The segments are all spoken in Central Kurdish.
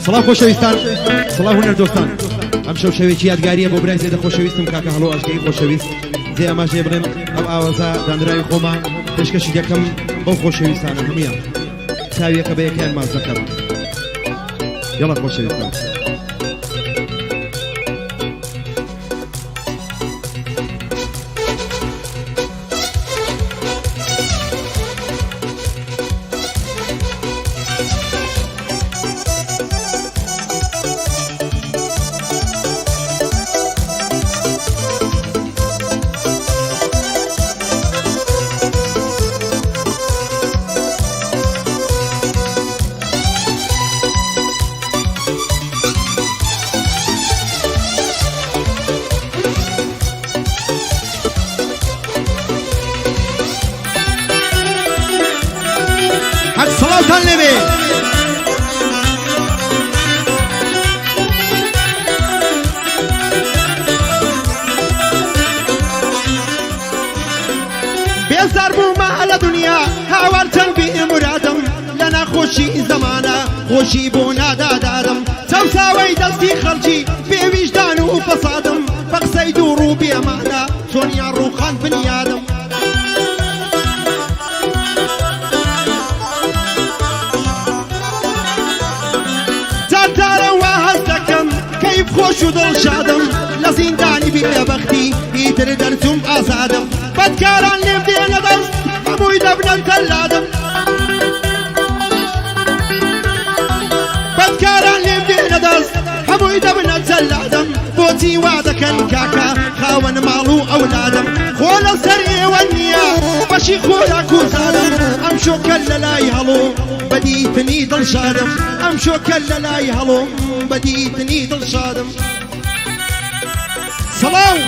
سڵاو خۆشەویستان، سڵاو هونەردۆستان. ئەم شەو شەوێکی یادگاریە بۆ برای زێدە خۆشەویستم کاکە هەڵۆ ئەشکەی خۆشەویست زێ ئەماژێ بڵێن ئەو ئاوازە دانراوی خۆمان پێشکەشی دەکەم بەو خۆشەویستانە هەمویان چاویەکە بە یەکیان ماز دەکەم. یەڵا خۆشەویستان. سلام لبی بیزار بوم على دنیا هاورتن بی مرادم لنا خوشی زمانه خوشی بونا دادم سوساوی دستی خلچی بی وجدان و فسادم بقصی دورو بی امانه سونیا روخان بنیادم خوش و دل شادم لزیندانی بی بختی بیتر درتم آزادم بدکاران لیم دین دست هموی دبنم تلادم بدکاران لیم دین دست هموی دبنم تلادم بوتی وادکن کاکا خاون مالو اولادم خول سری ونیا بشی خورا کوزادم ام شو کل لای هلو بدیتنی دل شادم ام شو کل لای هلو بديتني ضل صادم صلاو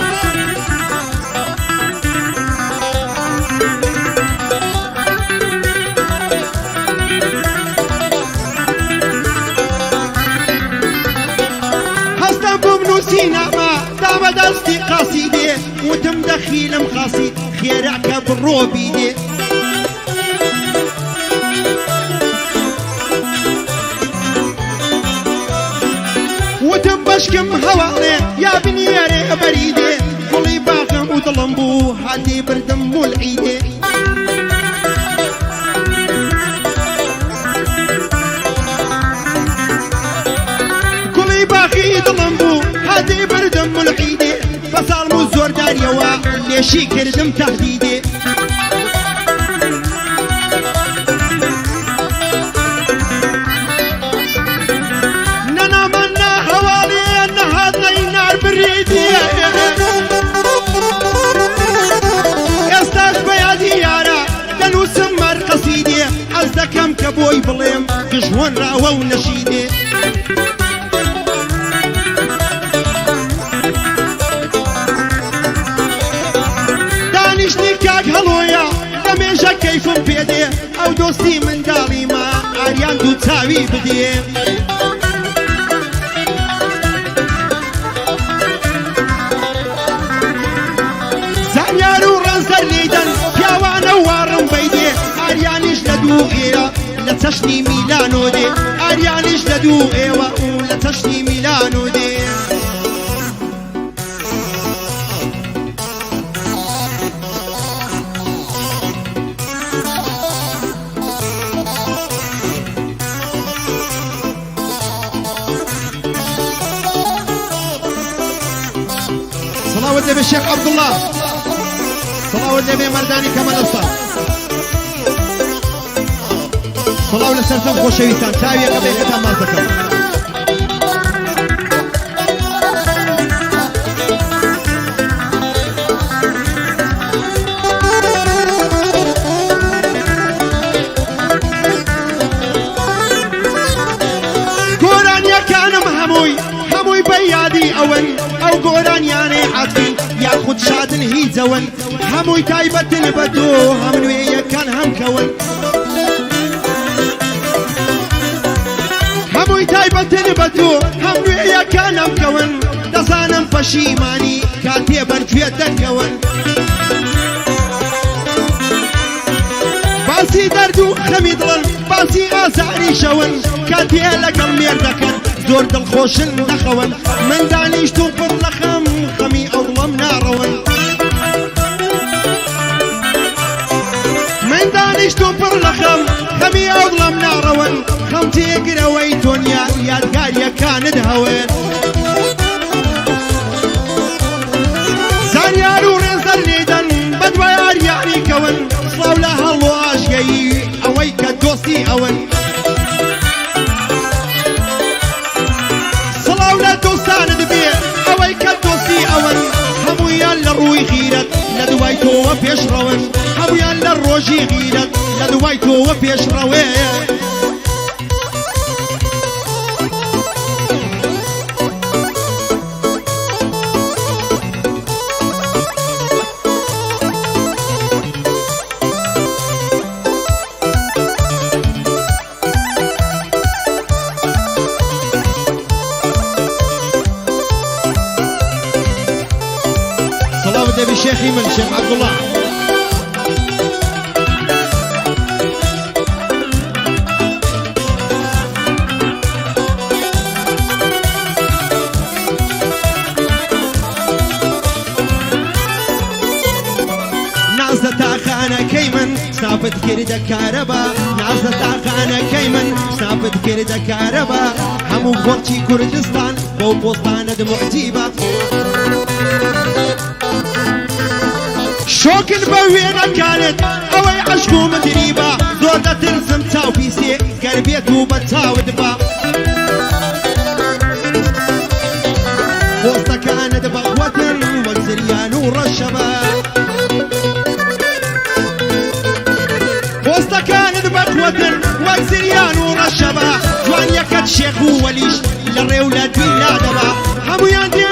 هستم بمنوسينا ما دام دستي قصيدي وتم دخيل مقاصد خيرك بالروبيدي بشكم هوالي يا بنياري بريدي كلي باغم وظلمبو هادي بردم والعيدي كلي باغي ظلمبو هادي بردم والعيدي فصار مزور داريوا ليشي كردم تهديدي كم كبوي بليم كجوان راوا ونشيدي دانشني كاك هلويا دميجا كيفم بيدي او دوستي من دالي ما عريان دو تاوي بدي زانيارو رنزر ليدن ياوانا وارم بيدي عريانيش لدو إيرا لتشني ميلانو دي عريانيش لدو إيوا لتشني ميلانو دي صلاة النبي الشيخ عبد الله صلاة النبي مرداني كمال الصلاة صلاو لسرتم خوشویستان چاوی قبیقتان ماز دکم گورانیا کانم هموی بیادی اون او گورانیانی عطفی یا خود شادن هی زون هموی تایبتن بدو همنوی یکان هم کون هموی تایبەتن بەتۆ هەموویە کانم کەون دەزانم پەشیمانی کاتێ بەرگوێ دەکەون باسی دەرد و خەمی دڵن باسی ئازاری شەون کاتێ لەگەڵ مێردەکەن زۆر دڵخۆشن نەخەون من دانیشت و پڕ لە خەم خەمی ئەوڵەم ناڕەون من دانیشت و پڕ لە خەم خەمی ئەوڵەم ناڕەون خەم تێگرەوەی دنیا یادگاریەکانت هەوێن زانیار و ڕێزەر لێدەن بەدوای یاریکەون سڵاو لە هەڵ و ئاشگەیی ئەوەی کە دۆستی ئەون سڵاو لە دۆستانت بێ ئەوەی کە دۆستی ئەون هەموویان لە ڕووی غیرەت لە دوای تۆوە پێشڕەون هەموویان لە ڕۆژی غیرەت لە دوای تۆوە پێشڕەوێ صلاة النبي شيخي من شيخ عبد الله نازتا خانه كيمن سافت كرد كهربا نازتا خانه كيمن سافت كرد كهربا همو خورتي كردستان بو بوستان معجيبه شوكن بوينا كانت اوي عشقو مدريبا زور دا ترسم تاو بيسي قربيتو بتاو دبا وسطا كانت بغوة وكسريان ورشبا وسطا كانت بغوة وكسريان ورشبا جوان يكت شيخ وليش للري ولاد بلا دبا همو ياندي